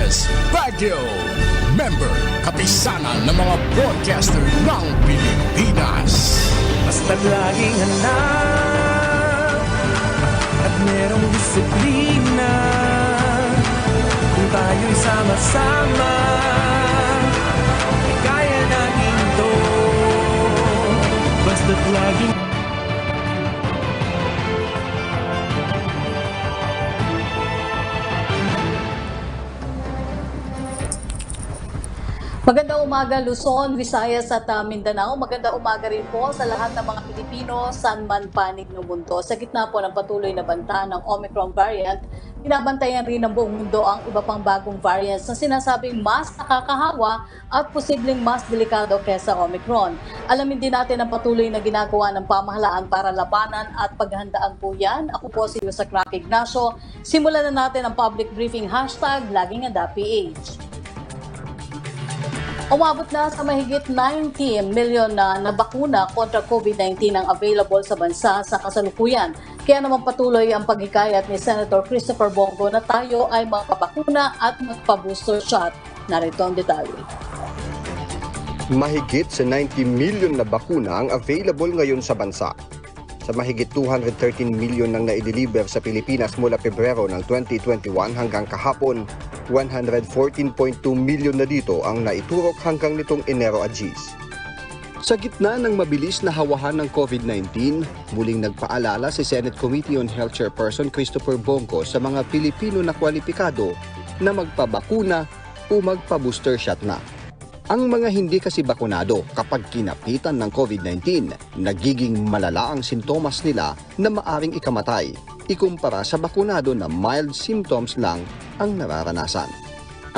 Pilipinas Radio. Member, kapisanan ng mga broadcaster ng Pilipinas. Basta't laging hanap at merong disiplina. Kung tayo'y sama-sama, ay kaya natin to. Basta't laging Magandang umaga Luzon, Visayas at Mindanao. Magandang umaga rin po sa lahat ng mga Pilipino saan man panig ng mundo. Sa gitna po ng patuloy na banta ng Omicron variant, binabantayan rin ng buong mundo ang iba pang bagong variants na sinasabing mas nakakahawa at posibleng mas delikado kesa Omicron. Alamin din natin ang patuloy na ginagawa ng pamahalaan para labanan at paghandaan po yan. Ako po si Yusak Rock Ignacio. Simulan na natin ang public briefing hashtag #LagingAdaPH. Umabot na sa mahigit 90 milyon na bakuna kontra COVID-19 ang available sa bansa sa kasalukuyan. Kaya naman patuloy ang paghikayat ni Senator Christopher Bongo na tayo ay magpabakuna at magpa-booster shot. Narito ang detalye. Mahigit sa 90 milyon na bakuna ang available ngayon sa bansa. Sa mahigit 213 milyon nang naideliver sa Pilipinas mula Pebrero ng 2021 hanggang kahapon, 114.2 milyon na dito ang naiturok hanggang nitong Enero Agis. Sa gitna ng mabilis na hawahan ng COVID-19, muling nagpaalala si Senate Committee on Health Chairperson Christopher Bongo sa mga Pilipino na kwalipikado na magpabakuna o magpa-booster shot na. Ang mga hindi kasi bakunado kapag kinapitan ng COVID-19, nagiging malala ang sintomas nila na maaring ikamatay, ikumpara sa bakunado na mild symptoms lang ang nararanasan.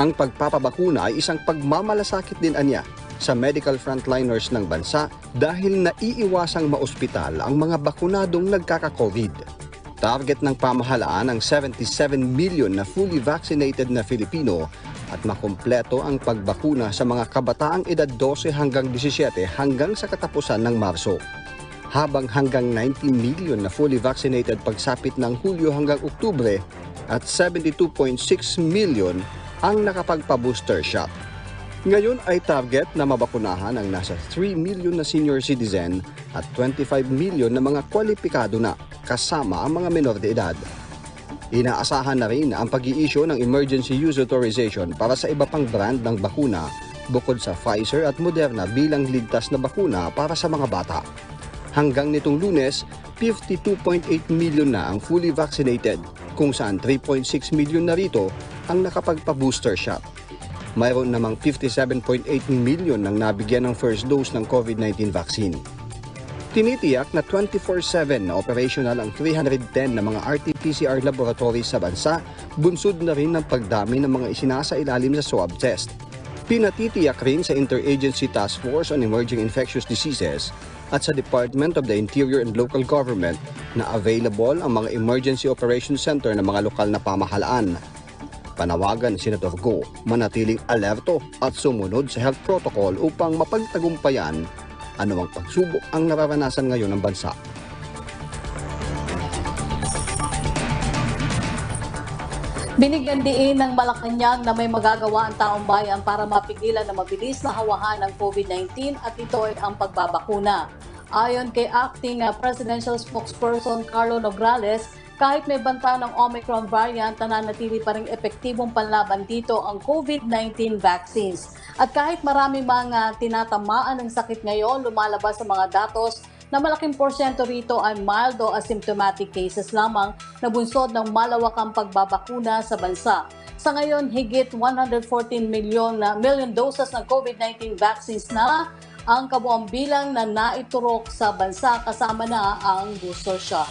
Ang pagpapabakuna ay isang pagmamalasakit din anya sa medical frontliners ng bansa dahil naiiwasang maospital ang mga bakunadong nagkaka-COVID. Target ng pamahalaan ang 77 million na fully vaccinated na Filipino at makumpleto ang pagbakuna sa mga kabataang edad 12 hanggang 17 hanggang sa katapusan ng Marso. Habang hanggang 90 million na fully vaccinated pagsapit ng Hulyo hanggang Oktubre at 72.6 million ang nakapagpa-booster shot. Ngayon ay target na mabakunahan ang nasa 3 million na senior citizen at 25 million na mga kwalipikado na kasama ang mga menor de edad. Inaasahan na rin ang pag-i-issue ng emergency use authorization para sa iba pang brand ng bakuna bukod sa Pfizer at Moderna bilang ligtas na bakuna para sa mga bata. Hanggang nitong Lunes, 52.8 million na ang fully vaccinated, kung saan 3.6 million na rito ang nakapagpa-booster shot. Mayroon namang 57.8 million nang nabigyan ng first dose ng COVID-19 vaccine. Tinitiyak na 24/7 na operational ang 310 na mga RT-PCR laboratories sa bansa, bunsod na rin ng pagdami ng mga isinasailalim sa swab test. Pinatitiyak rin sa Interagency Task Force on Emerging Infectious Diseases at sa Department of the Interior and Local Government na available ang mga Emergency Operations Center ng mga lokal na pamahalaan. Panawagan ni Senator Go manatiling alerto at sumunod sa health protocol upang mapagtagumpayan anumang pagsubok ang nararanasan ngayon ng bansa. Binigyan diin ng Malacanang na may magagawa ang taong bayan para mapigilan na mabilis na hawahan ng COVID-19 at ito ay ang pagbabakuna. Ayon kay Acting Presidential Spokesperson Carlo Nograles, kahit may banta ng Omicron variant, nananatili pa rin epektibong panlaban dito ang COVID-19 vaccines. At kahit marami mga tinatamaan ng sakit ngayon, lumalabas sa mga datos na malaking porsyento rito ay mild o asymptomatic cases lamang na bunsod ng malawakang pagbabakuna sa bansa. Sa ngayon, higit 114 million doses ng COVID-19 vaccines na ang kabuang bilang na naiturok sa bansa, kasama na ang booster shot.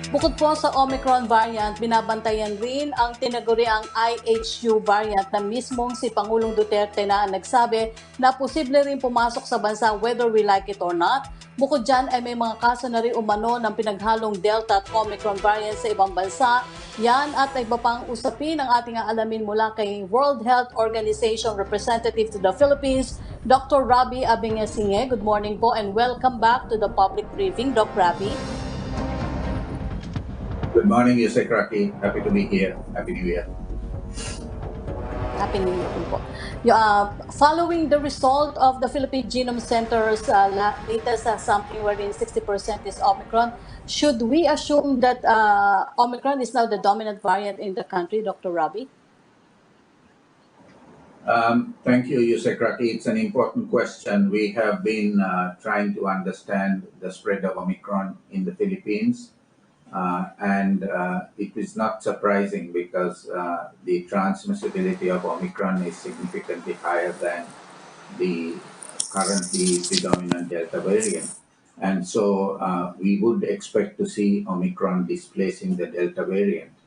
Bukod po sa Omicron variant, binabantayan rin ang tinaguriang IHU variant na mismong si Pangulong Duterte na nagsabi na posible rin pumasok sa bansa whether we like it or not. Bukod dyan ay may mga kaso na rin umano ng pinaghalong Delta at Omicron variant sa ibang bansa. Yan at iba pang usapin ang ating alamin mula kay World Health Organization Representative to the Philippines, Dr. Rabi Abingesinge. Good morning po and welcome back to the public briefing, Dr. Rabi. Good morning, Yusek Raki. Happy to be here. Happy New Year. Happy New Year din po. Following the result of the Philippine Genome Center's latest sampling wherein 60% is Omicron, should we assume that Omicron is now the dominant variant in the country, Dr. Rabi? Thank you, Yusek Raki. It's an important question. We have been trying to understand the spread of Omicron in the Philippines. And it is not surprising because the transmissibility of Omicron is significantly higher than the currently predominant Delta variant. And so we would expect to see Omicron displacing the Delta variant.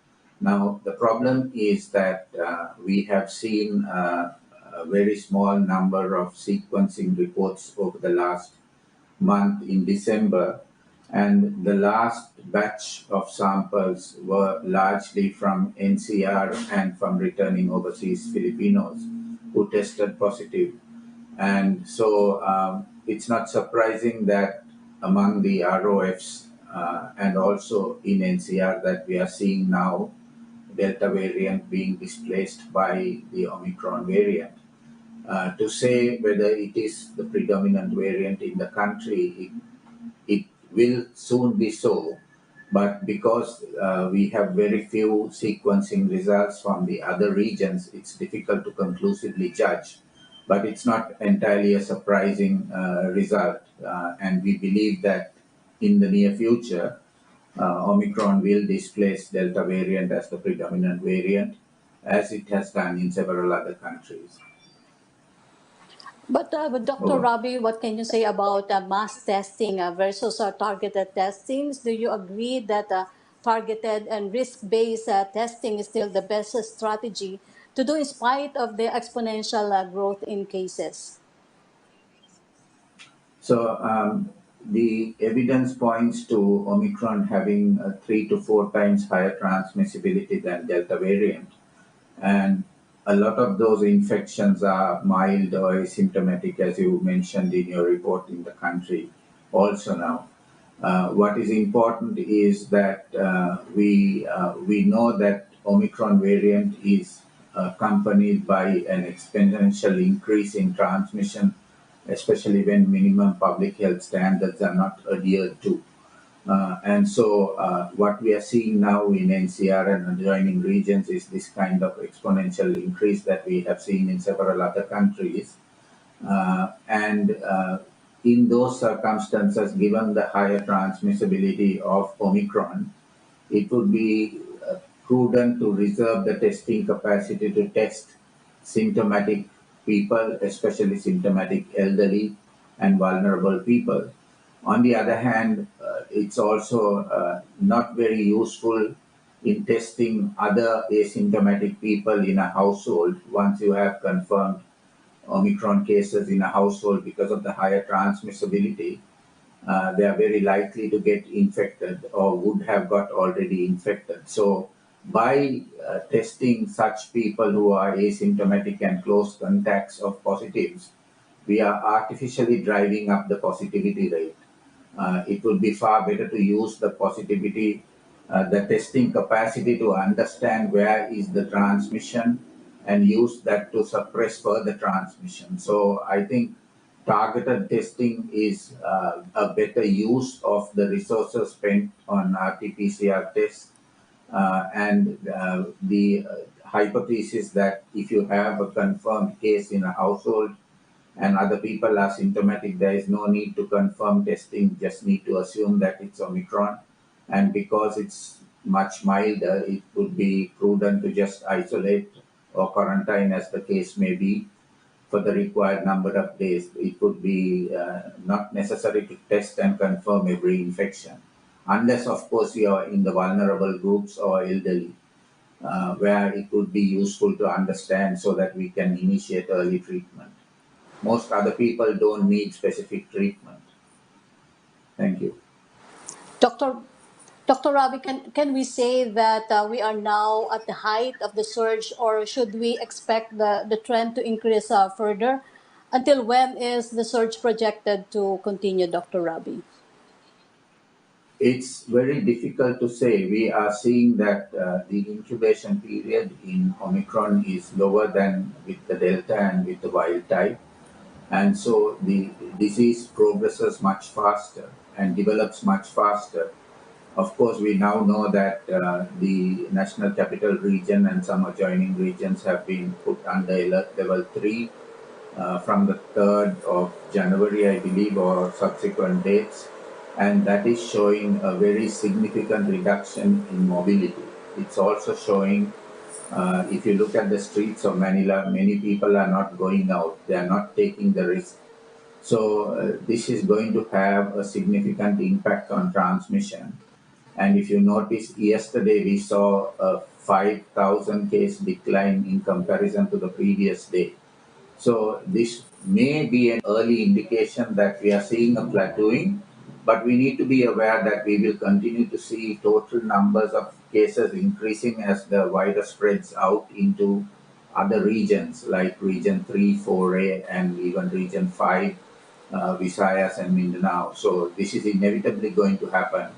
Now, the problem is that we have seen a very small number of sequencing reports over the last month in December, and the last batch of samples were largely from NCR and from returning overseas Filipinos who tested positive. And so it's not surprising that among the ROFs and also in NCR that we are seeing now Delta variant being displaced by the Omicron variant. To say whether it is the predominant variant in the country, it will soon be so. But because we have very few sequencing results from the other regions, it's difficult to conclusively judge. But it's not entirely a surprising result. And we believe that in the near future, Omicron will displace Delta variant as the predominant variant, as it has done in several other countries. But Dr. Over. Rabi, what can you say about mass testing versus targeted testings? Do you agree that targeted and risk-based testing is still the best strategy to do in spite of the exponential growth in cases? So the evidence points to Omicron having 3 to 4 times higher transmissibility than Delta variant. And a lot of those infections are mild or asymptomatic, as you mentioned in your report in the country also now. What is important is that we know that Omicron variant is accompanied by an exponential increase in transmission, especially when minimum public health standards are not adhered to. And so what we are seeing now in NCR and adjoining regions is this kind of exponential increase that we have seen in several other countries. And in those circumstances, given the higher transmissibility of Omicron, it would be prudent to reserve the testing capacity to test symptomatic people, especially symptomatic elderly and vulnerable people. On the other hand, it's also not very useful in testing other asymptomatic people in a household once you have confirmed Omicron cases in a household because of the higher transmissibility. They are very likely to get infected or would have got already infected. So by testing such people who are asymptomatic and close contacts of positives, we are artificially driving up the positivity rate. It would be far better to use the positivity, the testing capacity to understand where is the transmission and use that to suppress further transmission. So I think targeted testing is a better use of the resources spent on RT-PCR tests. And the hypothesis that if you have a confirmed case in a household, and other people are symptomatic, there is no need to confirm testing, just need to assume that it's Omicron. And because it's much milder, it would be prudent to just isolate or quarantine, as the case may be, for the required number of days. It would be not necessary to test and confirm every infection, unless, of course, you are in the vulnerable groups or elderly, where it would be useful to understand so that we can initiate early treatment. Most other people don't need specific treatment. Thank you. Dr. Dr. Ravi, can we say that we are now at the height of the surge, or should we expect the trend to increase further? Until when is the surge projected to continue, Dr. Ravi? It's very difficult to say. We are seeing that the incubation period in Omicron is lower than with the Delta and with the wild type. And so the disease progresses much faster and develops much faster. Of course, we now know that the National Capital Region and some adjoining regions have been put under alert level 3 from the 3rd of January, I believe, or subsequent dates. And that is showing a very significant reduction in mobility. It's also showing, if you look at the streets of Manila, many people are not going out, they are not taking the risk. So, this is going to have a significant impact on transmission. And if you notice, yesterday we saw a 5,000 case decline in comparison to the previous day. So this may be an early indication that we are seeing a plateauing, but we need to be aware that we will continue to see total numbers of cases increasing as the virus spreads out into other regions like region 3, 4A, and even region 5, Visayas and Mindanao. So this is inevitably going to happen,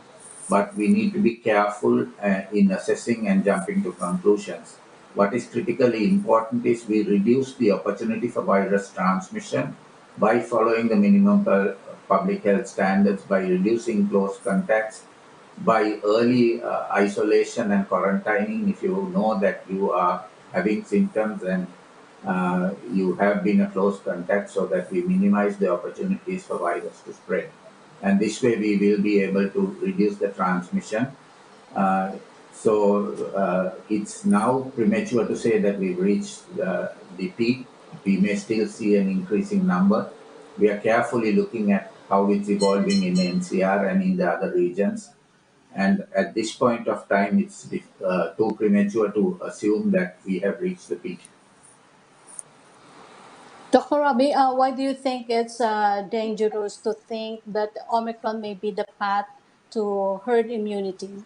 but we need to be careful in assessing and jumping to conclusions. What is critically important is we reduce the opportunity for virus transmission by following the minimum public health standards, by reducing close contacts, by early isolation and quarantining if you know that you are having symptoms and you have been a close contact, so that we minimize the opportunities for virus to spread. And this way we will be able to reduce the transmission. It's now premature to say that we've reached the peak. We may still see an increasing number. We are carefully looking at how it's evolving in NCR and in the other regions. And at this point of time, it's too premature to assume that we have reached the peak. Dr. Rabi, why do you think it's dangerous to think that Omicron may be the path to herd immunity?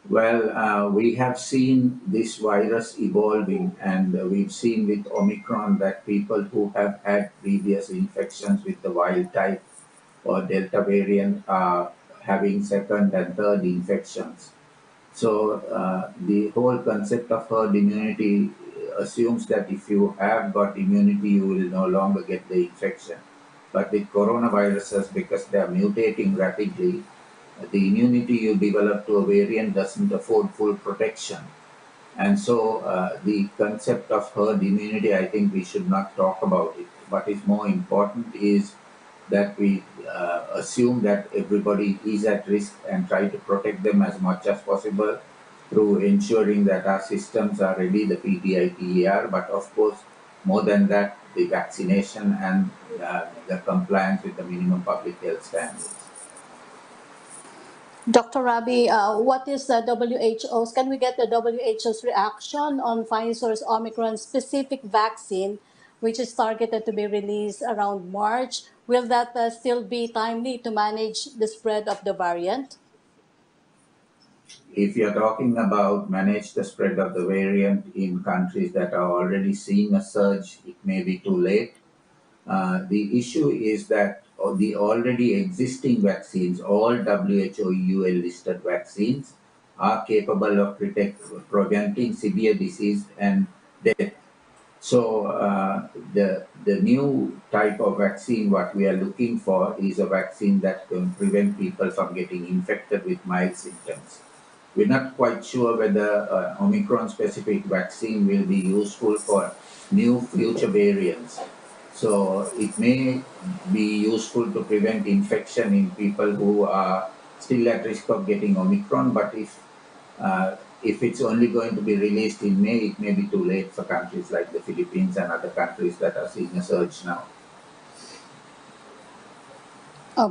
Well, we have seen this virus evolving, and we've seen with Omicron that people who have had previous infections with the wild type or Delta variant are having second and third infections. So, the whole concept of herd immunity assumes that if you have got immunity, you will no longer get the infection. But with coronaviruses, because they are mutating rapidly, the immunity you develop to a variant doesn't afford full protection. And so the concept of herd immunity, I think we should not talk about it. What is more important is that we assume that everybody is at risk and try to protect them as much as possible through ensuring that our systems are ready, the PTI-TER, but of course, more than that, the vaccination and the compliance with the minimum public health standards. Dr. Rabi, what is the WHO's? Can we get the WHO's reaction on Pfizer's Omicron specific vaccine, which is targeted to be released around March? Will that still be timely to manage the spread of the variant? If you're talking about manage the spread of the variant in countries that are already seeing a surge, it may be too late. The issue is that the already existing vaccines, all WHO UL listed vaccines, are capable of preventing severe disease and death. So the new type of vaccine, what we are looking for is a vaccine that can prevent people from getting infected with mild symptoms. We're not quite sure whether Omicron-specific vaccine will be useful for new future variants. So it may be useful to prevent infection in people who are still at risk of getting Omicron, but if it's only going to be released in May, it may be too late for countries like the Philippines and other countries that are seeing a surge now.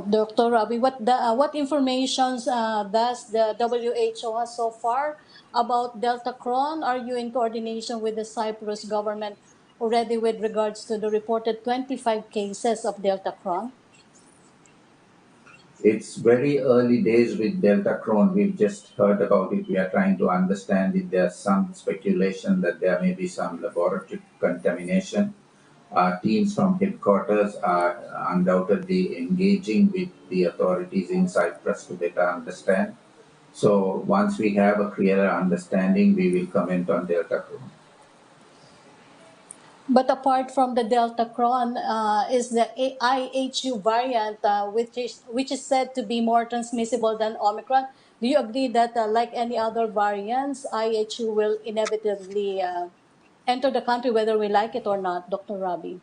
Dr. Rabi, what information does the WHO have so far about Delta Cron? Are you in coordination with the Cyprus government already with regards to the reported 25 cases of Delta Cron? It's very early days with Delta Cron. We've just heard about it. We are trying to understand it. There's some speculation that there may be some laboratory contamination. Teams from headquarters are undoubtedly engaging with the authorities in Cyprus to better understand. So once we have a clearer understanding, we will comment on Delta Cron. But apart from the Delta Cron, is the IHU variant, which is said to be more transmissible than Omicron. Do you agree that, like any other variants, IHU will inevitably enter the country whether we like it or not, Dr. Rabi?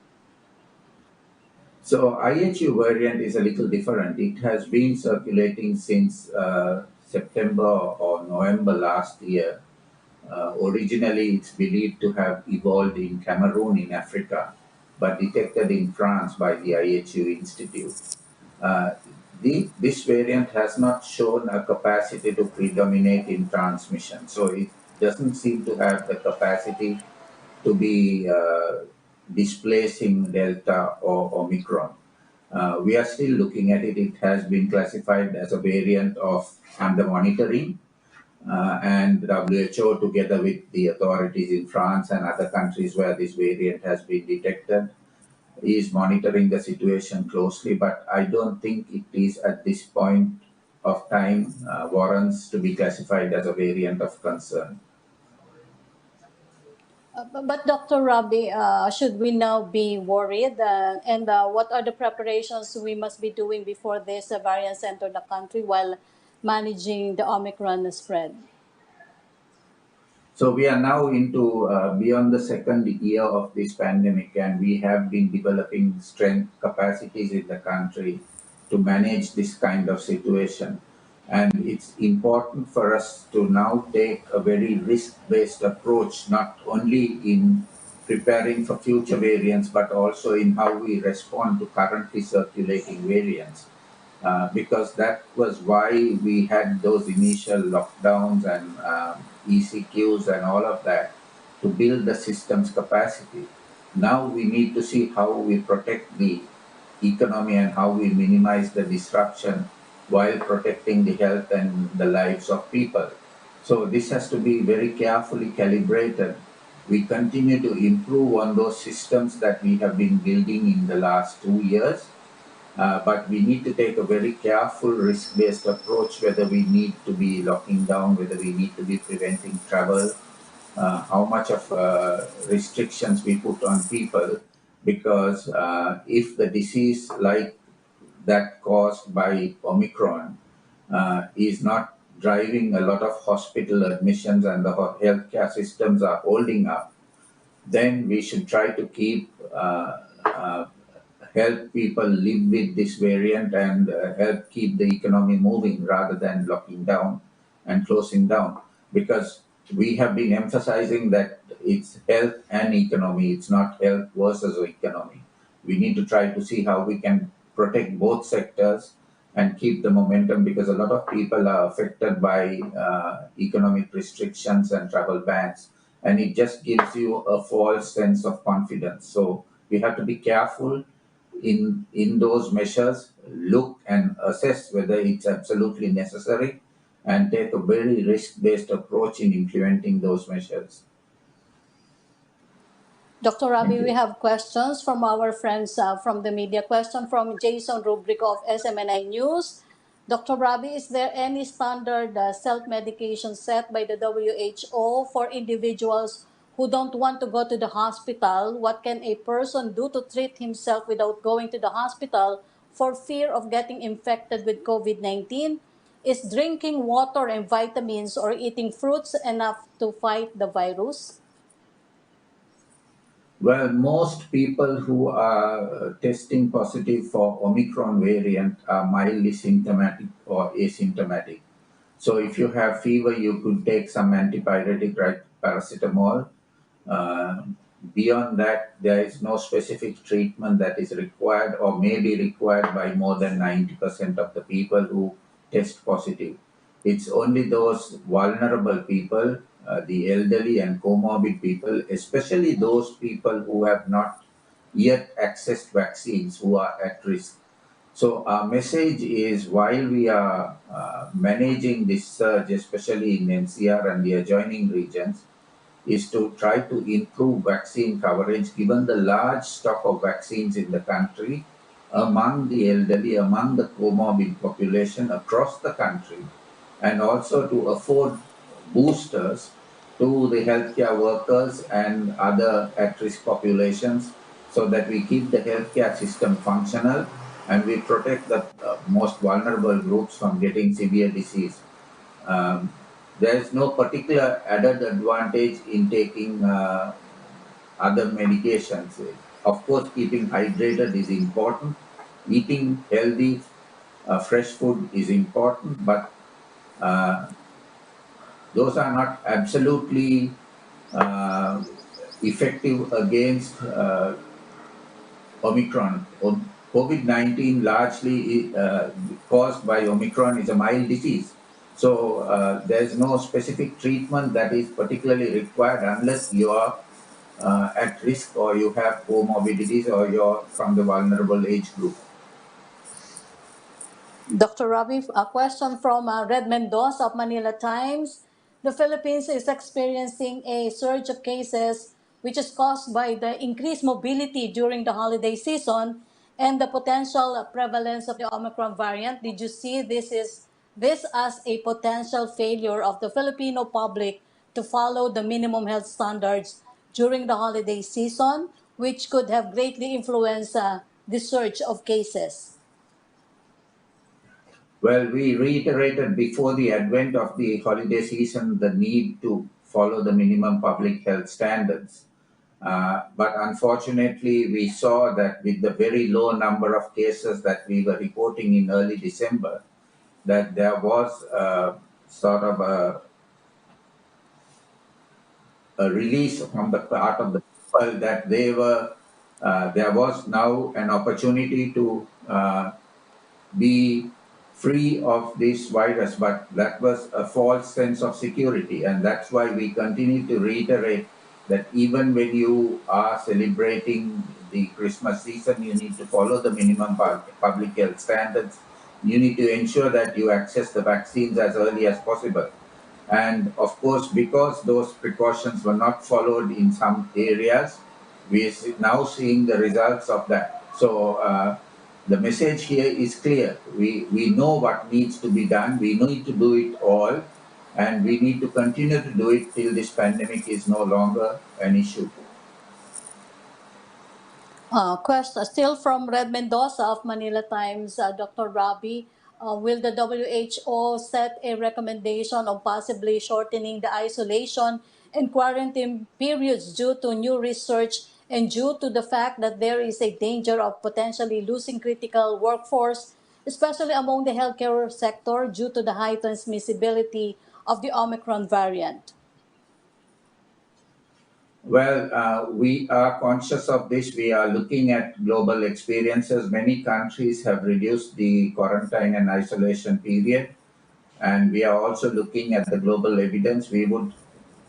So IHU variant is a little different. It has been circulating since September or November last year. Originally, it's believed to have evolved in Cameroon in Africa, but detected in France by the IHU Institute. Uh, this variant has not shown a capacity to predominate in transmission, so it doesn't seem to have the capacity to be displacing Delta or Omicron. We are still looking at it. It has been classified as a variant of under monitoring, and WHO, together with the authorities in France and other countries where this variant has been detected, is monitoring the situation closely. But I don't think it is at this point of time warrants to be classified as a variant of concern. But Dr. Rabi, should we now be worried? And what are the preparations we must be doing before this variants enter the country while managing the Omicron spread? So we are now into beyond the second year of this pandemic, and we have been developing strength capacities in the country to manage this kind of situation. And it's important for us to now take a very risk-based approach, not only in preparing for future variants, but also in how we respond to currently circulating variants. Because that was why we had those initial lockdowns and ECQs and all of that to build the system's capacity. Now we need to see how we protect the economy and how we minimize the disruption while protecting the health and the lives of people. So this has to be very carefully calibrated. We continue to improve on those systems that we have been building in the last 2 years, but we need to take a very careful risk-based approach, whether we need to be locking down, whether we need to be preventing travel, how much of restrictions we put on people, because if the disease like that caused by Omicron is not driving a lot of hospital admissions and the healthcare systems are holding up, then we should try to keep help people live with this variant and help keep the economy moving rather than locking down and closing down. Because we have been emphasizing that it's health and economy, it's not health versus economy. We need to try to see how we can protect both sectors and keep the momentum, because a lot of people are affected by economic restrictions and travel bans, and it just gives you a false sense of confidence. So we have to be careful in those measures, look and assess whether it's absolutely necessary, and take a very risk-based approach in implementing those measures. Dr. Thank Rabi, we you. have questions from our friends from the media. Question from Jason Rubric of SMNI News. Dr. Rabi, is there any standard self-medication set by the WHO for individuals who don't want to go to the hospital? What can a person do to treat himself without going to the hospital for fear of getting infected with COVID-19? Is drinking water and vitamins or eating fruits enough to fight the virus? Well, most people who are testing positive for Omicron variant are mildly symptomatic or asymptomatic. So if you have fever, you could take some antipyretic like paracetamol. Uh, Beyond that, there is no specific treatment that is required or may be required by more than 90% of the people who test positive. It's only those vulnerable people, the elderly and comorbid people, especially those people who have not yet accessed vaccines, who are at risk. So our message is, while we are managing this surge, especially in NCR and the adjoining regions, is to try to improve vaccine coverage given the large stock of vaccines in the country among the elderly, among the comorbid population across the country, and also to afford boosters to the healthcare workers and other at-risk populations so that we keep the healthcare system functional and we protect the most vulnerable groups from getting severe disease. Um, there is no particular added advantage in taking other medications. Of course, keeping hydrated is important. Eating healthy, fresh food is important, but uh, those are not absolutely uh, effective against Omicron. COVID-19 largely caused by Omicron is a mild disease. So there's no specific treatment that is particularly required unless you are at risk or you have comorbidities or you're from the vulnerable age group. Dr. Ravi, a question from Red Mendoza of Manila Times. The Philippines is experiencing a surge of cases which is caused by the increased mobility during the holiday season and the potential prevalence of the Omicron variant. Did you see this as a potential failure of the Filipino public to follow the minimum health standards during the holiday season, which could have greatly influenced the surge of cases? Well, we reiterated before the advent of the holiday season the need to follow the minimum public health standards. But unfortunately, we saw that with the very low number of cases that we were reporting in early December, that there was sort of a release from the part of the people that there was now an opportunity to be free of this virus, but that was a false sense of security. And that's why we continue to reiterate that even when you are celebrating the Christmas season, you need to follow the minimum public health standards. You need to ensure that you access the vaccines as early as possible. And of course, because those precautions were not followed in some areas, we are now seeing the results of that. So the message here is clear. We know what needs to be done. We need to do it all. And we need to continue to do it till this pandemic is no longer an issue. Question still from Red Mendoza of Manila Times, Dr. Rabi. Will the WHO set a recommendation on possibly shortening the isolation and quarantine periods due to new research and due to the fact that there is a danger of potentially losing critical workforce, especially among the healthcare sector due to the high transmissibility of the Omicron variant? Well, we are conscious of this. We are looking at global experiences. Many countries have reduced the quarantine and isolation period, and we are also looking at the global evidence. We would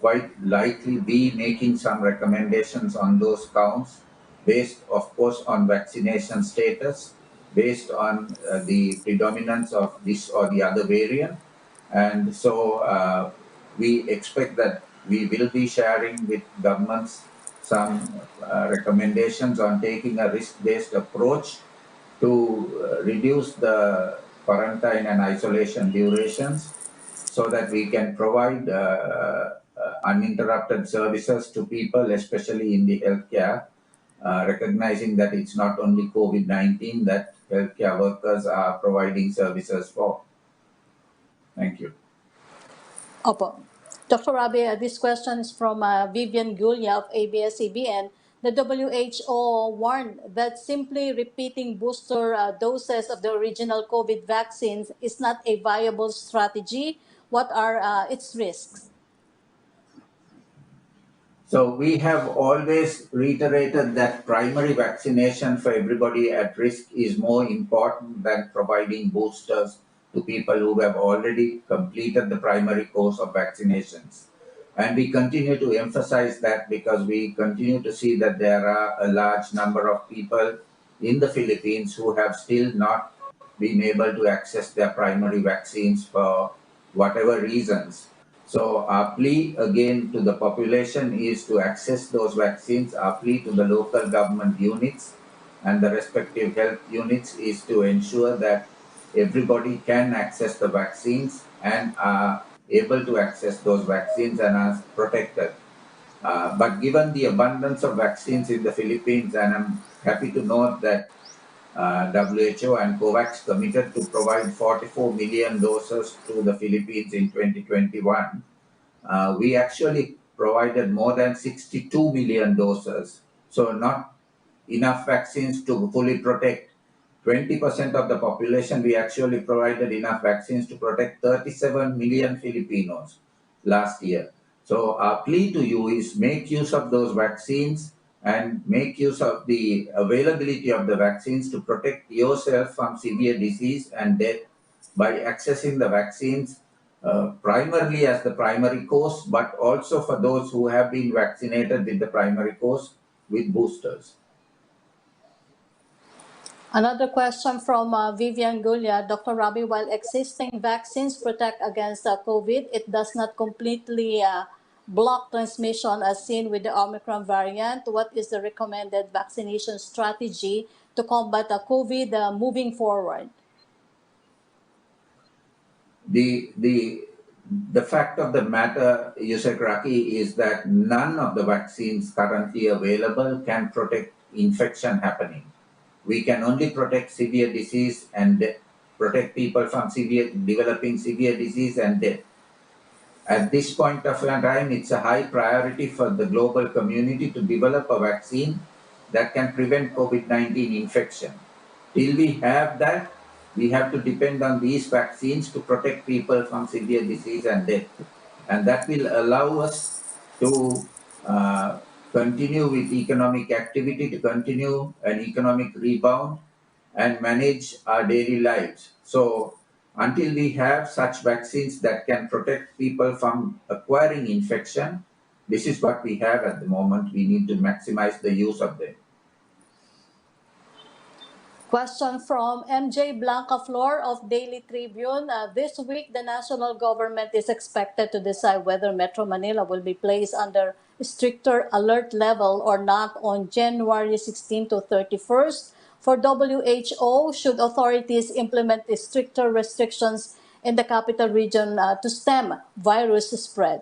quite likely be making some recommendations on those counts based, of course, on vaccination status, based on the predominance of this or the other variant. And so we expect that we will be sharing with governments some recommendations on taking a risk-based approach to reduce the quarantine and isolation durations so that we can provide uninterrupted services to people, especially in the healthcare, recognizing that it's not only COVID-19 that healthcare workers are providing services for. Thank you. Opo. Dr. Rabi, this question is from Vivian Gulia of ABS-CBN. The WHO warned that simply repeating booster doses of the original COVID vaccines is not a viable strategy. What are its risks? So we have always reiterated that primary vaccination for everybody at risk is more important than providing boosters to people who have already completed the primary course of vaccinations. And we continue to emphasize that because we continue to see that there are a large number of people in the Philippines who have still not been able to access their primary vaccines for whatever reasons. So our plea again to the population is to access those vaccines. Our plea to the local government units and the respective health units is to ensure that everybody can access the vaccines and are able to access those vaccines and are protected. But given the abundance of vaccines in the Philippines, and I'm happy to note that WHO and COVAX committed to provide 44 million doses to the Philippines in 2021, we actually provided more than 62 million doses. So not enough vaccines to fully protect 20% of the population. We actually provided enough vaccines to protect 37 million Filipinos last year. So our plea to you is make use of those vaccines and make use of the availability of the vaccines to protect yourself from severe disease and death by accessing the vaccines primarily as the primary course, but also for those who have been vaccinated with the primary course with boosters. Another question from Vivian Gulia. Dr. Rabi, while existing vaccines protect against COVID, it does not completely block transmission as seen with the Omicron variant. What is the recommended vaccination strategy to combat COVID moving forward? The fact of the matter, Yusek Raki, is that none of the vaccines currently available can protect infection happening. We can only protect severe disease and protect people from developing severe disease and death. At this point of time, it's a high priority for the global community to develop a vaccine that can prevent COVID-19 infection. Till we have that, we have to depend on these vaccines to protect people from severe disease and death. And that will allow us to continue with economic activity, to continue an economic rebound and manage our daily lives. So until we have such vaccines that can protect people from acquiring infection, this is what we have at the moment. We need to maximize the use of them. Question from MJ Blanca Flor of Daily Tribune. This week, the national government is expected to decide whether Metro Manila will be placed under stricter alert level or not on January 16 to 31st. For WHO, should authorities implement stricter restrictions in the capital region to stem virus spread?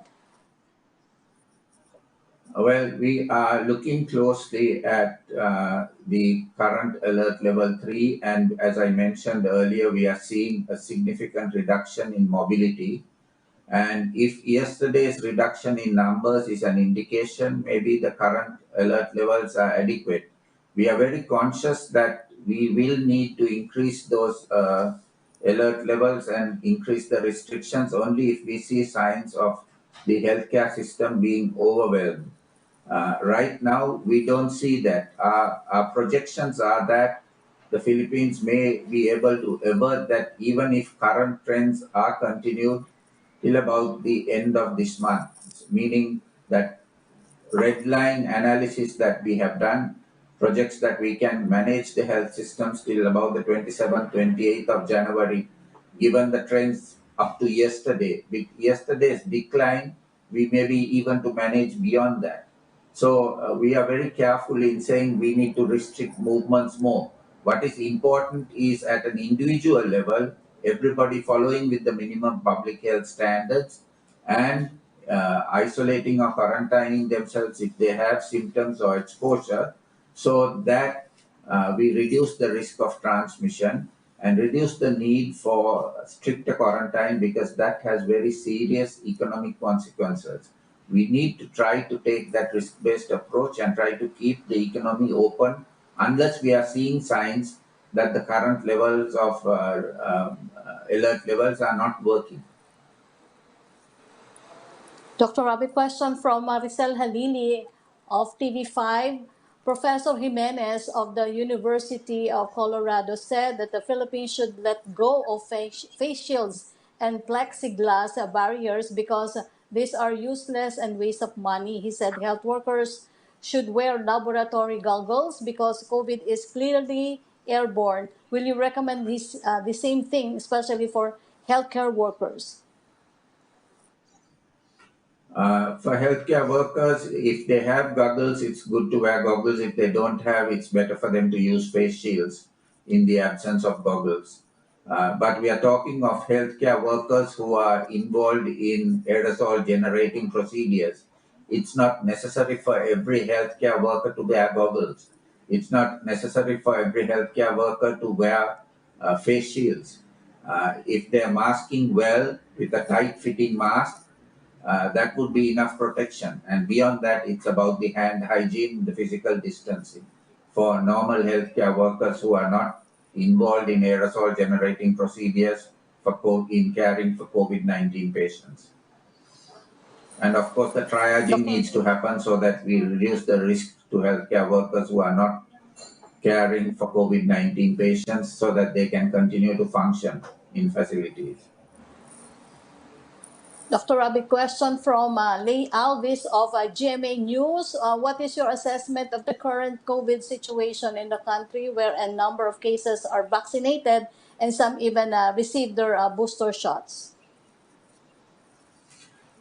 Well, we are looking closely at the current alert level 3, and as I mentioned earlier, we are seeing a significant reduction in mobility. And if yesterday's reduction in numbers is an indication, maybe the current alert levels are adequate. We are very conscious that we will need to increase those alert levels and increase the restrictions only if we see signs of the healthcare system being overwhelmed. Right now, we don't see that. Our projections are that the Philippines may be able to avert that even if current trends are continued till about the end of this month, meaning that red line analysis that we have done projects that we can manage the health systems till about the 27th, 28th of January, given the trends up to yesterday. With yesterday's decline, we may be even to manage beyond that. So we are very careful in saying we need to restrict movements more. What is important is at an individual level, everybody following with the minimum public health standards and isolating or quarantining themselves if they have symptoms or exposure, so that we reduce the risk of transmission and reduce the need for stricter quarantine, because that has very serious economic consequences. We need to try to take that risk-based approach and try to keep the economy open unless we are seeing signs that the current levels of alert levels are not working. Dr. Rabi, question from Maricel Halili of TV5. Professor Jimenez of the University of Colorado said that the Philippines should let go of face shields and plexiglass barriers because these are useless and waste of money. He said health workers should wear laboratory goggles because COVID is clearly airborne. Will you recommend the same thing, especially for healthcare workers? For healthcare workers, if they have goggles, it's good to wear goggles. If they don't have, it's better for them to use face shields in the absence of goggles. But we are talking of healthcare workers who are involved in aerosol generating procedures. It's not necessary for every healthcare worker to wear goggles. It's not necessary for every healthcare worker to wear face shields. If they're masking well with a tight fitting mask, that would be enough protection. And beyond that, it's about the hand hygiene, the physical distancing. For normal healthcare workers who are not involved in aerosol generating procedures in caring for COVID-19 patients. And of course, the triaging needs to happen so that we reduce the risk to healthcare workers who are not caring for COVID-19 patients so that they can continue to function in facilities. Dr. Rabi, question from Leigh Alvis of GMA News. What is your assessment of the current COVID situation in the country where a number of cases are vaccinated and some even received their booster shots?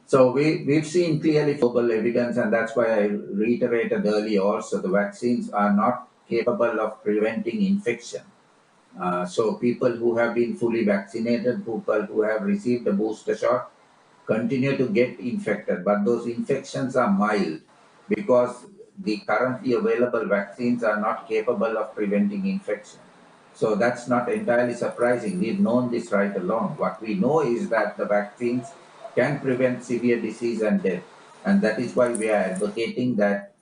So we've seen clearly global evidence, and that's why I reiterated earlier also, the vaccines are not capable of preventing infection. So people who have been fully vaccinated, people who have received a booster shot, continue to get infected, but those infections are mild because the currently available vaccines are not capable of preventing infection. So that's not entirely surprising. We've known this right along. What we know is that the vaccines can prevent severe disease and death. And that is why we are advocating that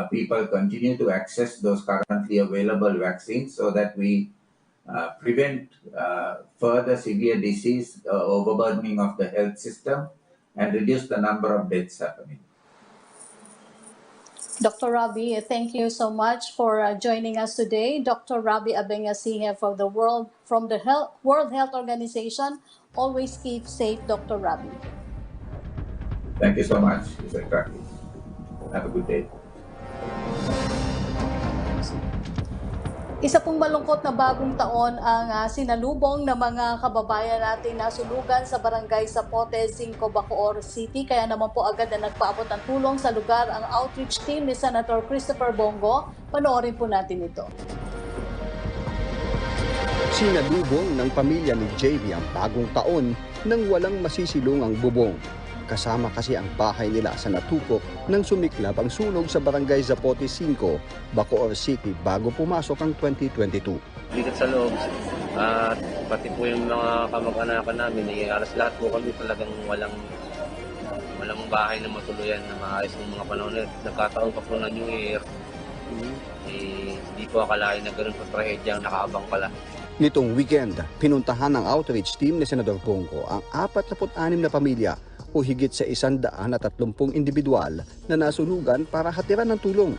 people continue to access those currently available vaccines so that we prevent further severe disease, overburdening of the health system, and reduce the number of deaths happening. Dr. Rabi, thank you so much for joining us today. Dr. Rabi Abengasihe from the World Health Organization. Always keep safe, Dr. Rabi. Thank you so much, Mr. Kraki. Have a good day. Isa pong malungkot na bagong taon ang sinalubong ng mga kababayan natin na sulugan sa barangay Zapote, 5, Bacoor City. Kaya naman po agad na nagpaabot ng tulong sa lugar ang outreach team ni Senator Christopher Bongo. Panoorin po natin ito. Sinalubong ng pamilya ni JV ang bagong taon nang walang masisilungang bubong. Kasama kasi ang bahay nila sa natupok nang sumiklab ang sunog sa barangay Zapote 5, Bacoor City bago pumasok ang 2022. Dito sa loob, at pati po yung mga kamag-anakan namin, alas lahat po kami talagang walang bahay na matuluyan na maayos ng mga panahon. Nagkataon pa po na New Year, hindi ko akalain na ganun po trahedya ang nakaabang pala. Nitong weekend, pinuntahan ng outreach team ni Senador Bongo ang 46 na pamilya o higit sa 130 individual na nasunugan para hatiran ng tulong.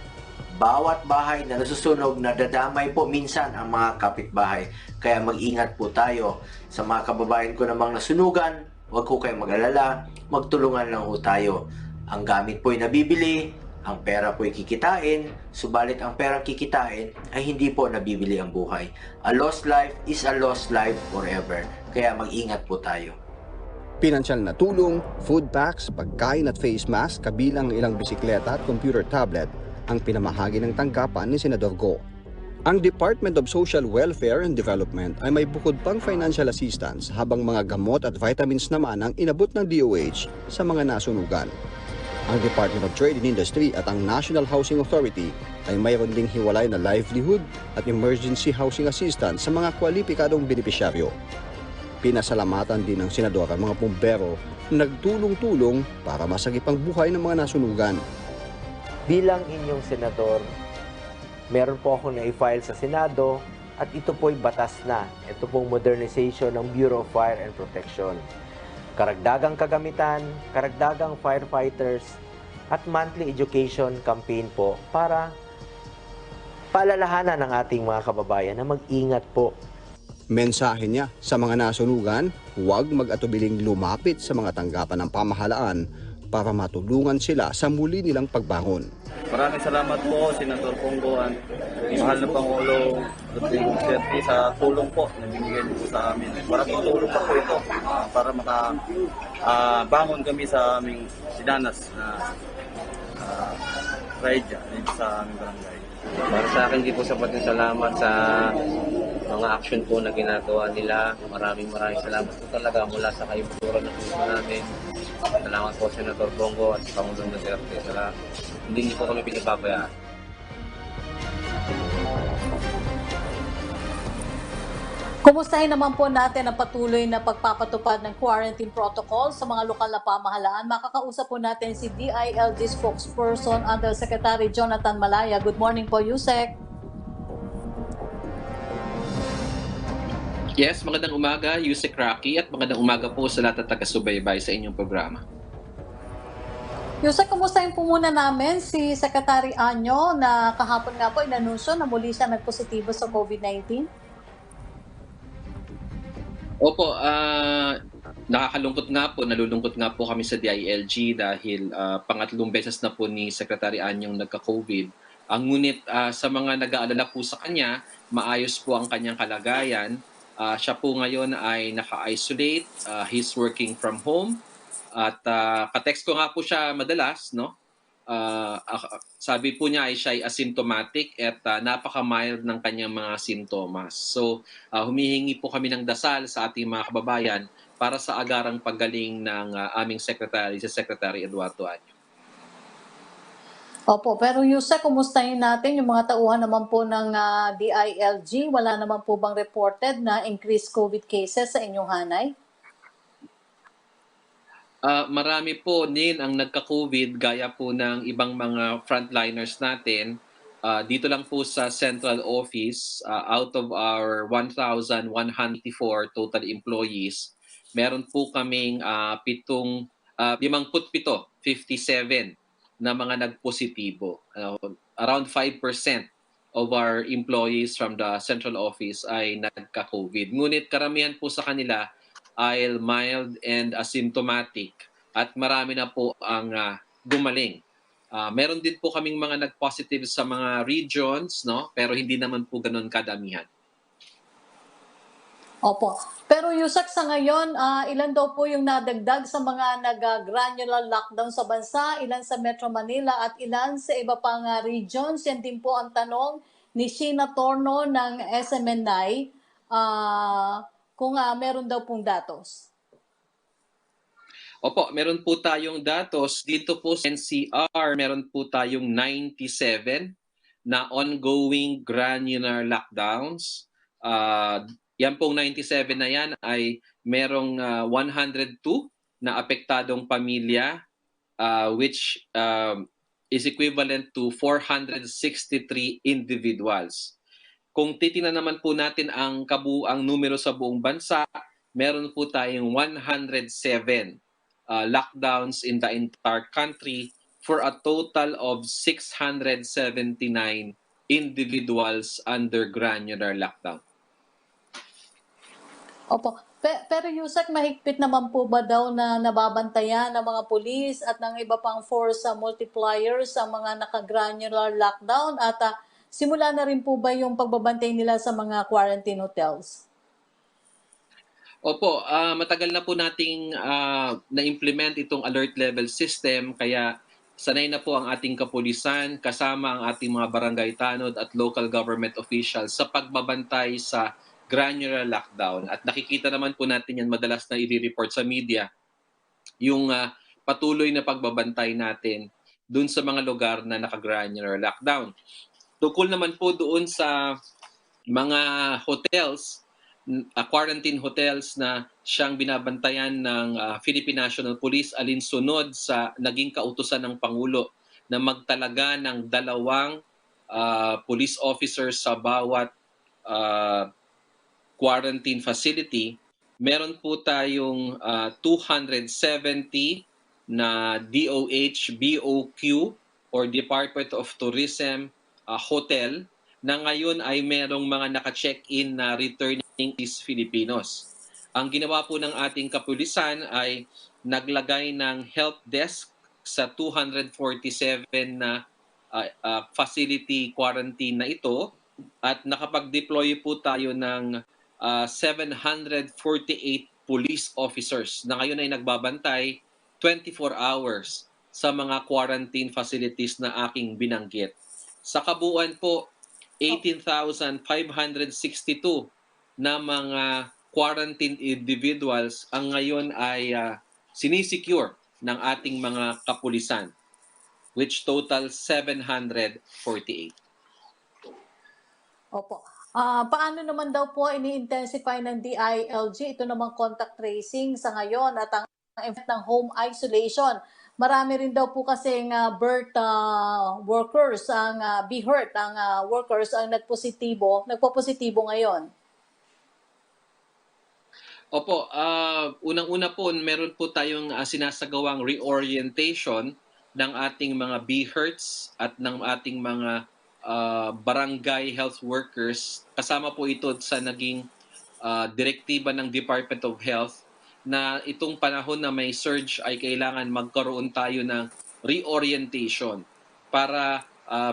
Bawat bahay na nasusunog, nadadamay po minsan ang mga kapitbahay. Kaya mag-ingat po tayo. Sa mga kababayan ko namang nasunugan, huwag ko kayong mag-alala, magtulungan lang po tayo. Ang gamit po ay nabibili, ang pera po ay kikitain, subalit ang perang kikitain ay hindi po nabibili ang buhay. A lost life is a lost life forever. Kaya mag-ingat po tayo. Pinansyal na tulong, food packs, pagkain at face mask kabilang ilang bisikleta at computer tablet ang pinamahagi ng tanggapan ni Senador Go. Ang Department of Social Welfare and Development ay may bukod pang financial assistance habang mga gamot at vitamins naman ang inabot ng DOH sa mga nasunugan. Ang Department of Trade and Industry at ang National Housing Authority ay mayroon ding hiwalay na livelihood at emergency housing assistance sa mga kwalipikadong benepisyaryo. Pinasalamatan din ng senador ang mga pumbero na nagtulong-tulong para masagip ang buhay ng mga nasunugan. Bilang inyong senador, meron po akong na-file sa Senado at ito po'y batas na. Ito pong modernization ng Bureau of Fire and Protection. Karagdagang kagamitan, karagdagang firefighters at monthly education campaign po para paalalahanan ng ating mga kababayan na mag-ingat po. Mensahe niya sa mga nasunugan, huwag mag-atubiling lumapit sa mga tanggapan ng pamahalaan para matulungan sila sa muli nilang pagbangon. Maraming salamat po, Senator Pongo at mahal na Pangulo Rodrigo Duterte sa tulong po na binigay niyo po sa amin. Maraming tulong pa po ito para makabangon kami sa aming sinanas na raidya dito sa aming barangay. Para sa akin, di po sapat yung salamat sa mga action po na ginagawa nila. Maraming salamat po talaga mula sa kaibuturan ng puso namin. Salamat po, Senator Bongo at Pangulong Duterte. Hindi niyo po kami pinapabayaan. Kumustahin naman po natin ang patuloy na pagpapatupad ng quarantine protocol sa mga lokal na pamahalaan. Makakausap po natin si DILG spokesperson Undersecretary Jonathan Malaya. Good morning po, Yusek. Yes, magandang umaga, Yusek Rocky, at magandang umaga po sa lahat at taga-subaybay sa inyong programa. Yusek, kumustahin po muna namin si Secretary Anyo na kahapon nga po inanunsyo na muli siya nagpositibo sa COVID-19? Opo, nakakalungkot nga po, nalulungkot nga po kami sa DILG dahil pangatlong beses na po ni Secretary Anyong nagka-COVID. Ngunit sa mga nag-aalala po sa kanya, maayos po ang kanyang kalagayan. Siya po ngayon ay naka-isolate, he's working from home. At ka-text ko nga po siya madalas, no? Sabi po niya ay siya ay asymptomatic at napaka-mild ng kanyang mga sintomas. So, humihingi po kami ng dasal sa ating mga kababayan para sa agarang paggaling ng aming secretary, si Secretary Eduardo Anyo. Opo, pero Yusek, kumustahin natin yung mga tauhan naman po ng DILG? Wala naman po bang reported na increased COVID cases sa inyong hanay? Marami po din ang nagka-COVID gaya po ng ibang mga frontliners natin. Dito lang po sa central office, out of our 1,194 total employees, meron po kaming 57 na mga nagpositibo. Around 5% of our employees from the central office ay nagka-COVID. Ngunit karamihan po sa kanila ay mild and asymptomatic at marami na po ang gumaling. Meron din po kaming mga nag-positive sa mga regions, no? Pero hindi naman po ganun kadamihan. Opo. Pero Yusek, sa ngayon, ilan daw po yung nadagdag sa mga nag-granular lockdown sa bansa, ilan sa Metro Manila at ilan sa iba pang regions? Yan din po ang tanong ni Sheena Torno ng SMNI. Kung meron daw pong datos. Opo, meron po tayong datos. Dito po sa NCR, meron po tayong 97 na ongoing granular lockdowns. Yan pong 97 na yan ay merong 102 na apektadong pamilya, which is equivalent to 463 individuals. Kung titingnan naman po natin ang kabuang numero sa buong bansa, meron po tayong 107 lockdowns in the entire country for a total of 679 individuals under granular lockdown. Opo. Pero Yusek, mahigpit naman po ba daw na nababantayan ng mga pulis at ng iba pang force multipliers ang mga naka-granular lockdown at simula na rin po ba yung pagbabantay nila sa mga quarantine hotels? Opo, matagal na po nating na-implement itong alert level system kaya sanay na po ang ating kapulisan kasama ang ating mga barangay tanod at local government officials sa pagbabantay sa granular lockdown. At nakikita naman po natin yan madalas na i-report sa media yung patuloy na pagbabantay natin dun sa mga lugar na naka-granular lockdown. Tukol naman po doon sa mga hotels, quarantine hotels na siyang binabantayan ng Philippine National Police alinsunod sa naging kautusan ng Pangulo na magtalaga ng 2 police officers sa bawat quarantine facility. Meron po tayong 270 na DOH, BOQ or Department of Tourism hotel na ngayon ay merong mga naka-check-in na returning Filipinos. Ang ginawa po ng ating kapulisan ay naglagay ng help desk sa 247 na facility quarantine na ito at nakapag-deploy po tayo ng 748 police officers na ngayon ay nagbabantay 24 hours sa mga quarantine facilities na aking binanggit. Sa kabuuan po, 18,562 na mga quarantine individuals ang ngayon ay sinisecure ng ating mga kapulisan, which total 748. Opo. Paano naman daw po ini-intensify ng DILG ito namang contact tracing sa ngayon at ang effect ng home isolation? Marami rin daw po kasing birth workers, ang BHERT, ang workers ang nagpo-positibo ngayon. Opo, unang-una po, meron po tayong sinasagawang reorientation ng ating mga BHERTs at ng ating mga barangay health workers. Kasama po ito sa naging direktiba ng Department of Health na itong panahon na may surge ay kailangan magkaroon tayo ng reorientation para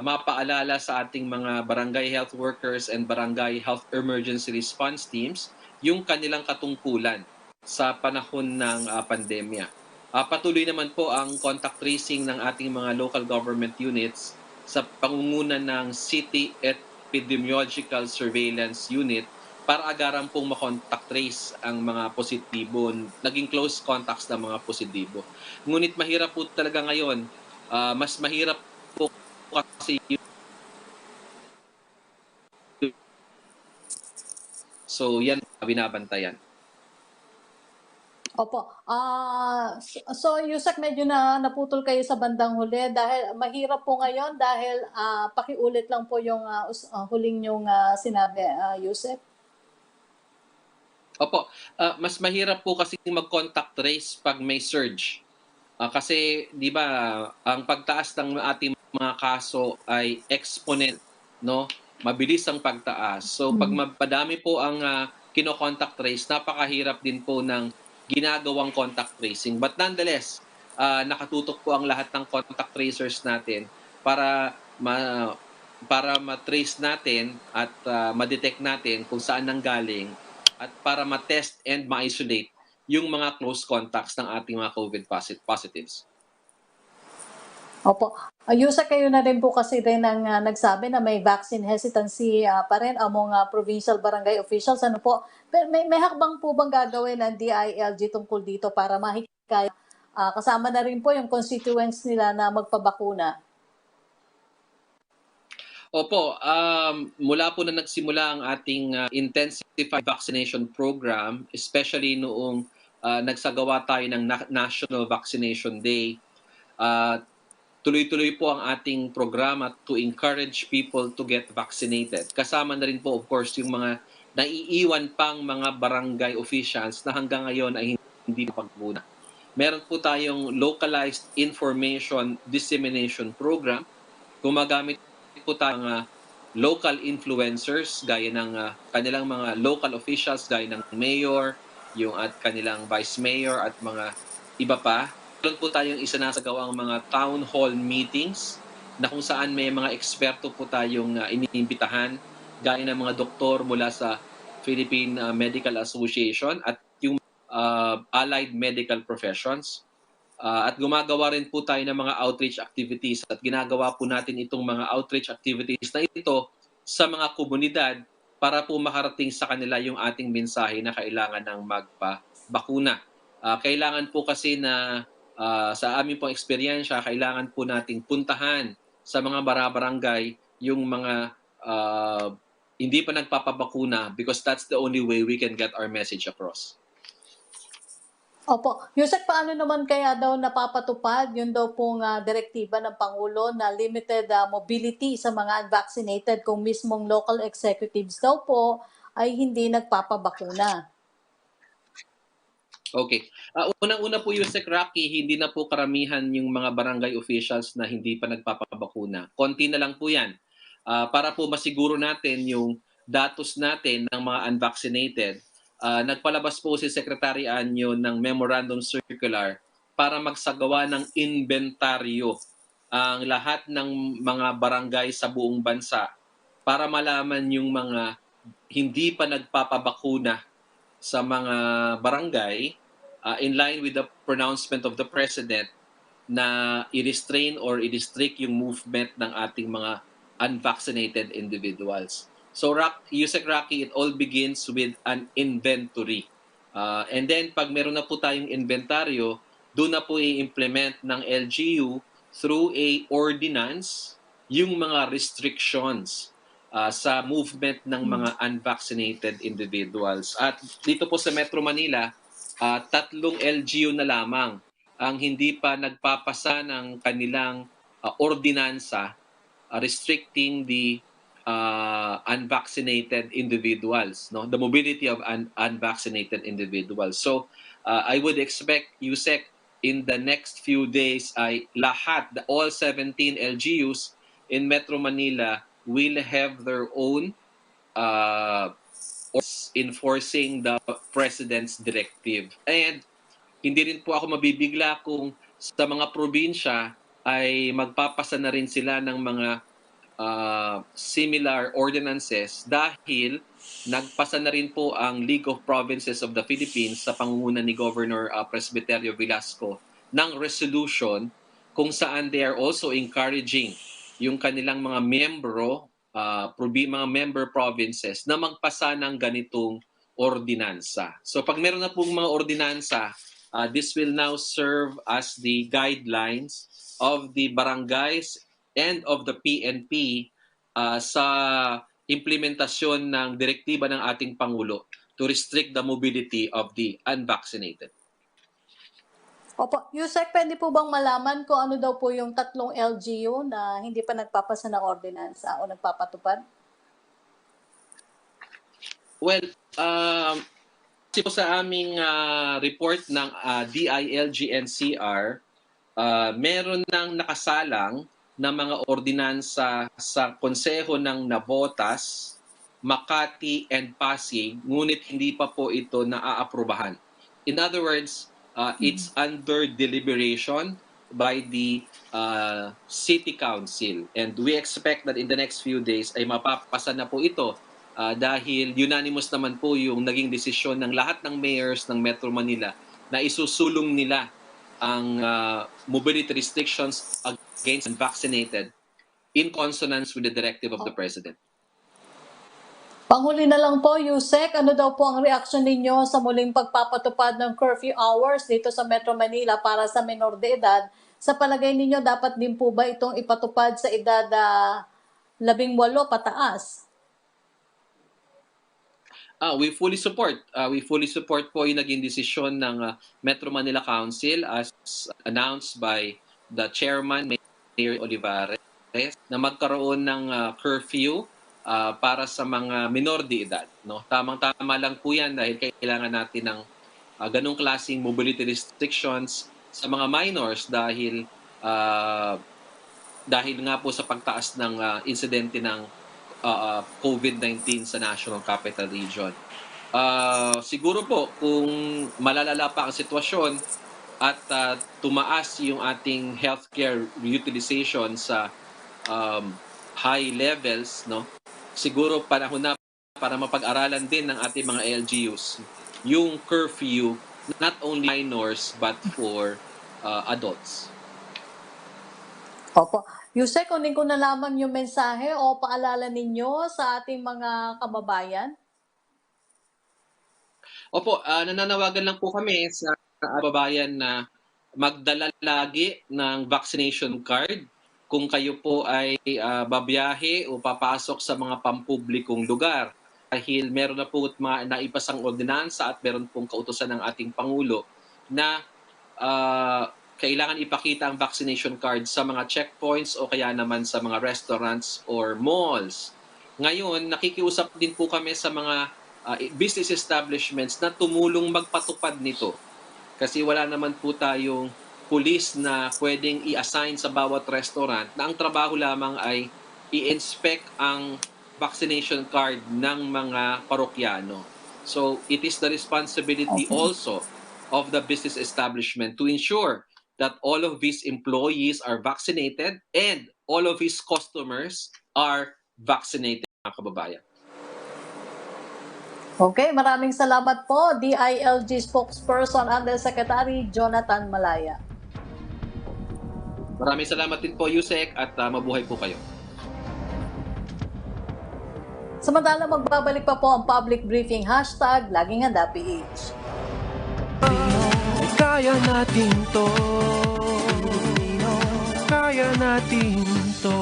mapaalala sa ating mga barangay health workers and barangay health emergency response teams yung kanilang katungkulan sa panahon ng pandemya. Patuloy naman po ang contact tracing ng ating mga local government units sa pangunguna ng City Epidemiological Surveillance Unit para agaran pong makontact trace ang mga positibo, naging close contacts ng mga positibo. Ngunit mahirap po talaga ngayon, mas mahirap po kasi so yan binabantayan. Opo. So Yusek, medyo na naputol kayo sa bandang huli dahil mahirap po ngayon dahil pakiulit lang po yung huling yung sinabi, Yusek. Opo, mas mahirap po kasi mag-contact trace pag may surge. Kasi 'di ba, ang pagtaas ng ating mga kaso ay exponent, no? Mabilis ang pagtaas. So pag mapadami po ang kino-contact trace, napakahirap din po ng ginagawang contact tracing. But nonetheless, nakatutok po ang lahat ng contact tracers natin para ma-trace natin at ma-detect natin kung saan nanggaling at para ma-test and ma-isolate yung mga close contacts ng ating mga COVID positives. Opo. Yusek, kayo na rin po kasi rin ang nagsabi na may vaccine hesitancy pa rin among provincial barangay officials. Ano po? Pero may hakbang po bang gagawin ng DILG tungkol dito para mahikayat kasama na rin po yung constituents nila na magpabakuna? Opo, mula po na nagsimula ang ating intensified vaccination program, especially noong nagsagawa tayo ng National Vaccination Day, tuloy-tuloy po ang ating programa to encourage people to get vaccinated. Kasama na rin po, of course, yung mga naiiwan pang mga barangay officials na hanggang ngayon ay hindi pagbuna. Meron po tayong localized information dissemination program. Gumagamit po tayo ng local influencers gaya ng kanilang mga local officials gaya ng mayor, yung at kanilang vice mayor at mga iba pa. Meron po tayong isinasagawang mga town hall meetings na kung saan may mga eksperto po tayong iniimbitahan gaya ng mga doktor mula sa Philippine Medical Association at yung allied medical professions. At gumagawa rin po tayo ng mga outreach activities at ginagawa po natin itong mga outreach activities na ito sa mga komunidad para po makarating sa kanila yung ating mensahe na kailangan ng magpabakuna. Kailangan po kasi na sa aming pong eksperyensya, kailangan po nating puntahan sa mga barangay yung mga hindi pa nagpapabakuna because that's the only way we can get our message across. Opo. Yusek, paano naman kaya daw napapatupad yun daw pong direktiba ng Pangulo na limited mobility sa mga unvaccinated kung mismong local executives daw po ay hindi nagpapabakuna? Okay. Unang-una po yung Rocky, hindi na po karamihan yung mga barangay officials na hindi pa nagpapabakuna. Konti na lang po yan. Para po masiguro natin yung datos natin ng mga unvaccinated, nagpalabas po si Secretary Anyo ng memorandum circular para magsagawa ng inventaryo ang lahat ng mga barangay sa buong bansa para malaman yung mga hindi pa nagpapabakuna sa mga barangay in line with the pronouncement of the President na i-restrain or i-restrict yung movement ng ating mga unvaccinated individuals. So, Yusek Rocky, it all begins with an inventory. And then, pag meron na po tayong inventaryo, doon na po i-implement ng LGU through a ordinance yung mga restrictions sa movement ng mga unvaccinated individuals. At dito po sa Metro Manila, 3 LGU na lamang ang hindi pa nagpapasa ng kanilang ordinansa restricting the unvaccinated individuals, no, the mobility of unvaccinated individuals. So I would expect, Yusek, in the next few days ay all 17 LGUs in Metro Manila will have their own enforcing the President's directive. And hindi rin po ako mabibigla kung sa mga probinsya ay magpapasa na rin sila ng mga similar ordinances dahil nagpasa na rin po ang League of Provinces of the Philippines sa pangunguna ni Governor Presbiterio Velasco ng resolution kung saan they are also encouraging yung kanilang mga mga member provinces na magpasa ng ganitong ordinansa. So pag meron na pong mga ordinansa, this will now serve as the guidelines of the barangays and of the PNP sa implementasyon ng direktiba ng ating Pangulo to restrict the mobility of the unvaccinated. Opo, Yusek, pwede po bang malaman kung ano daw po yung 3 LGU na hindi pa nagpapasa ng ordinansa o nagpapatupad? Well, kasi po sa aming report ng DILG-NCR, meron nang nakasalang na mga ordinansa sa konseho ng Navotas, Makati, and Pasig, ngunit hindi pa po ito naaaprubahan. In other words, it's under deliberation by the City Council. And we expect that in the next few days ay mapapasa na po ito dahil unanimous naman po yung naging desisyon ng lahat ng mayors ng Metro Manila na isusulong nila ang mobility restrictions against unvaccinated in consonance with the directive of the President. Panghuli na lang po, Yusek, ano daw po ang reaksyon ninyo sa muling pagpapatupad ng curfew hours dito sa Metro Manila para sa menor de edad? Sa palagay ninyo, dapat din po ba itong ipatupad sa edad 18 pataas? We fully support. We fully support po yung naging desisyon ng Metro Manila Council as announced by the chairman, Mayor Olivares, na magkaroon ng curfew para sa mga minor de edad. No? Tamang-tama lang po yan dahil kailangan natin ng ganong klaseng mobility restrictions sa mga minors dahil nga po sa pagtaas ng insidente ng COVID-19 sa National Capital Region. Siguro po kung malalala pa ang sitwasyon at tumaas yung ating healthcare utilization sa high levels, no? Siguro panahon na para mapag-aralan din ng ating mga LGUs yung curfew not only minors but for adults. Opo. Yusek, kunin ko na lamang yung mensahe o paalala ninyo sa ating mga kababayan. Opo, nananawagan lang po kami sa kababayan na magdala lagi ng vaccination card kung kayo po ay babiyahe o papasok sa mga pampublikong lugar. Dahil meron na po mga naipasang ordinansa at meron pong kautusan ng ating Pangulo na kailangan ipakita ang vaccination card sa mga checkpoints o kaya naman sa mga restaurants or malls. Ngayon, nakikiusap din po kami sa mga business establishments na tumulong magpatupad nito. Kasi wala naman po tayong police na pwedeng i-assign sa bawat restaurant na ang trabaho lamang ay i-inspect ang vaccination card ng mga parokyano. So, it is the responsibility also of the business establishment to ensure that all of his employees are vaccinated and all of his customers are vaccinated, mga kababayan. Okay, maraming salamat po, DILG spokesperson Undersecretary Jonathan Malaya. Maraming salamat din po, Yusek, at mabuhay po kayo. Samantala, magbabalik pa po ang public briefing hashtag Laging Handa PH. Kaya natin to. Kaya natin to.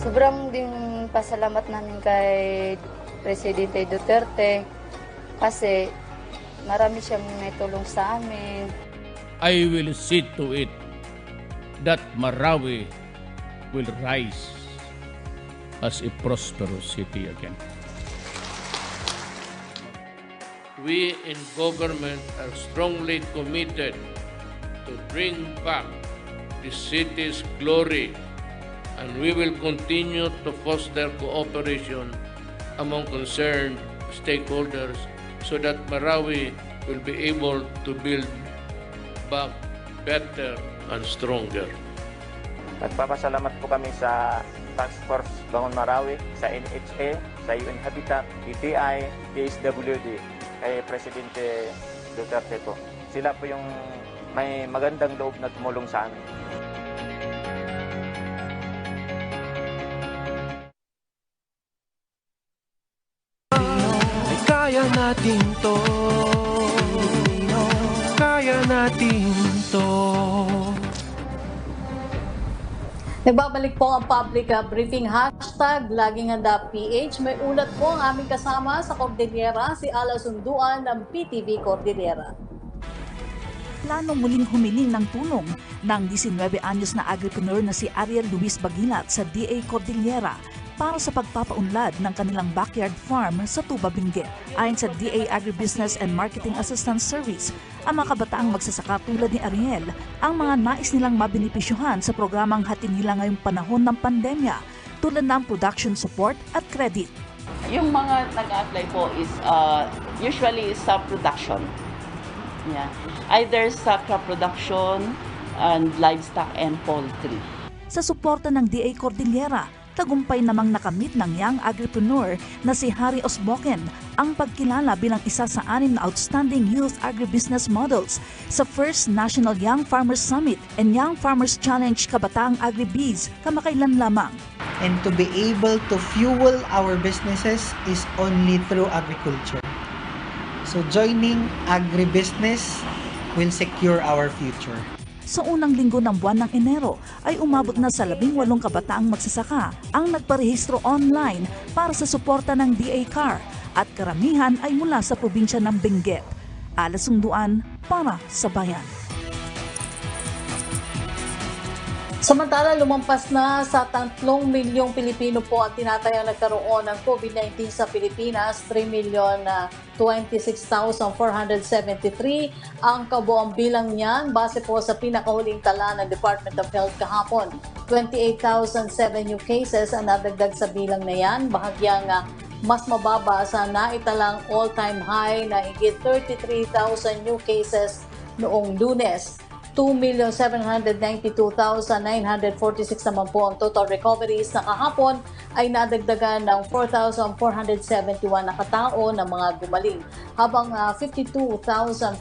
Sobrang din pasalamat namin kay Presidente Duterte kasi marami siyang naitulong sa amin. I will see to it that Marawi will rise as a prosperous city again. We in government are strongly committed to bring back the city's glory, and we will continue to foster cooperation among concerned stakeholders so that Marawi will be able to build back better and stronger. Nagpapasalamat po kami sa Task Force Bangon Marawi, sa NHA, sa UN Habitat, DTI, DSWD, kay Presidente Duterte po. Sila po yung may magandang loob na tumulong sa amin. Kaya natin to. Kaya natin to. Nagbabalik po ang public briefing hashtag Laging Handa PH. May ulat po ang aming kasama sa Cordillera, si Ala Sunduan ng PTV Cordillera. Planong muling humiling ng tulong ng 19 anyos na agripreneur na si Ariel Luis Bagilat sa DA Cordillera para sa pagpapaunlad ng kanilang backyard farm sa Tuba, Benguet. Ayon sa DA Agribusiness and Marketing Assistance Service, ang mga kabataang magsasaka tulad ni Ariel ang mga nais nilang mabinipisyuhan sa programang hatid nila ngayong panahon ng pandemya tulad ng production support at credit. Yung mga nag-apply po is usually sa production. Yeah. Either sa crop production and livestock and poultry. Sa suporta ng DA Cordillera, tagumpay namang nakamit ng young agripreneur na si Harry Osboken ang pagkilala bilang isa sa 6 na outstanding youth agribusiness models sa First National Young Farmers Summit and Young Farmers Challenge Kabataang Agribiz kamakailan lamang. And to be able to fuel our businesses is only through agriculture. So joining agribusiness will secure our future. Sa unang linggo ng buwan ng Enero ay umabot na sa 18 kabataang magsasaka ang nagparehistro online para sa suporta ng DA CAR at karamihan ay mula sa probinsya ng Benguet. Ala Sunduan para sa Bayan. Samantala, lumampas na sa 3 milyong Pilipino po ang tinatayang nagkaroon ng COVID-19 sa Pilipinas. 3,026,473 ang kabuang bilang niyan base po sa pinakahuling tala ng Department of Health kahapon. 28,007 new cases ang nadagdag sa bilang na yan, bahagyang mas mababa sa naitalang all-time high na higit 33,000 new cases noong Lunes. 2,792,946 naman po ang total recoveries na kahapon ay nadagdagan ng 4,471 na katao na mga gumaling. Habang 52,511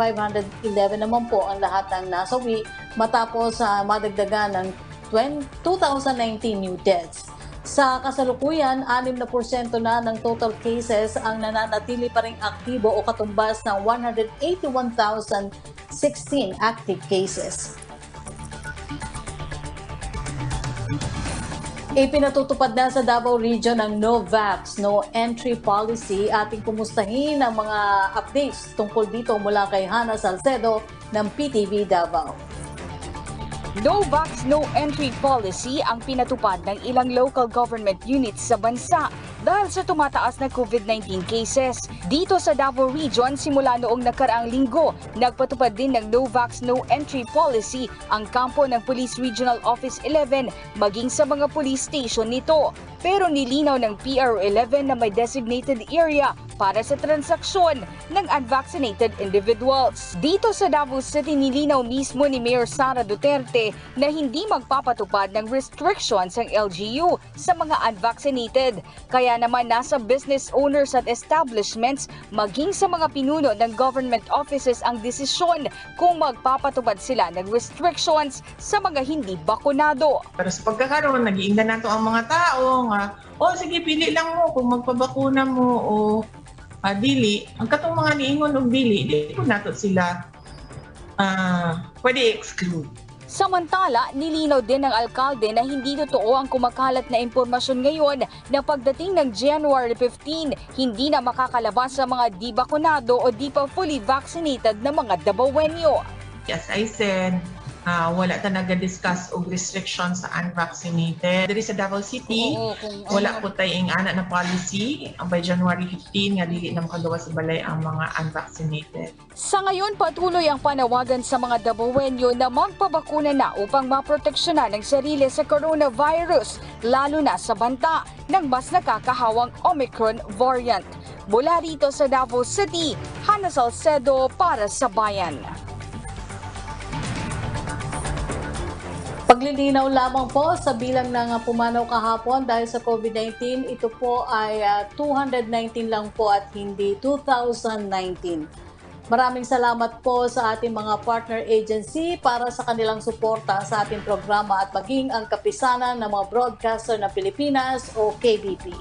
naman po ang lahat ng nasawi matapos madagdagan ng 2019 new deaths. Sa kasalukuyan, 6% na ng total cases ang nananatili pa ring aktibo o katumbas ng 181,016 active cases. Ipinatutupad na sa Davao Region ang No Vax, No Entry policy. Ating kumustahin ang mga updates tungkol dito mula kay Hana Salcedo ng PTV Davao. No Vax, No Entry policy ang pinatupad ng ilang local government units sa bansa dahil sa tumataas na COVID-19 cases. Dito sa Davao Region, simula noong nakaraang linggo, nagpatupad din ng No Vax, No Entry policy ang kampo ng Police Regional Office 11 maging sa mga police station nito. Pero nilinaw ng PRO 11 na may designated area para sa transaksyon ng unvaccinated individuals. Dito sa Davao City, nilinaw mismo ni Mayor Sara Duterte na hindi magpapatupad ng restrictions ang LGU sa mga unvaccinated. Kaya naman nasa business owners at establishments maging sa mga pinuno ng government offices ang desisyon kung magpapatupad sila ng restrictions sa mga hindi bakunado. Pero sa pagkakaroon, nag-iingan nato ang mga tao nga, sige, pili lang mo kung magpabakuna mo o dili. Ang katong mga niingon og dili, di ko nato sila pwede exclude. Samantala, nilinaw din ng alkalde na hindi totoo ang kumakalat na impormasyon ngayon na pagdating ng January 15, hindi na makakalabas sa mga di bakunado o di pa fully vaccinated na mga Davaoenyo. As I said, wala ta naga-discuss og restrictions sa unvaccinated. Diri sa Davao City, wala po tayong ana na policy by January 15 nga dili na makagawa sa balay ang mga unvaccinated. Sa ngayon, patuloy ang panawagan sa mga Davaoenyo na magpabakuna na upang maproteksyonan ang sarili sa coronavirus, lalo na sa banta ng mas nakakahawang Omicron variant. Mula rito sa Davao City, Hana Salcedo para sa Bayan. Paglilinaw lamang po sa bilang ng pumanaw kahapon dahil sa COVID-19, ito po ay 219 lang po at hindi 2019. Maraming salamat po sa ating mga partner agency para sa kanilang suporta sa ating programa at maging ang kapisanan ng mga broadcaster ng Pilipinas o KBP.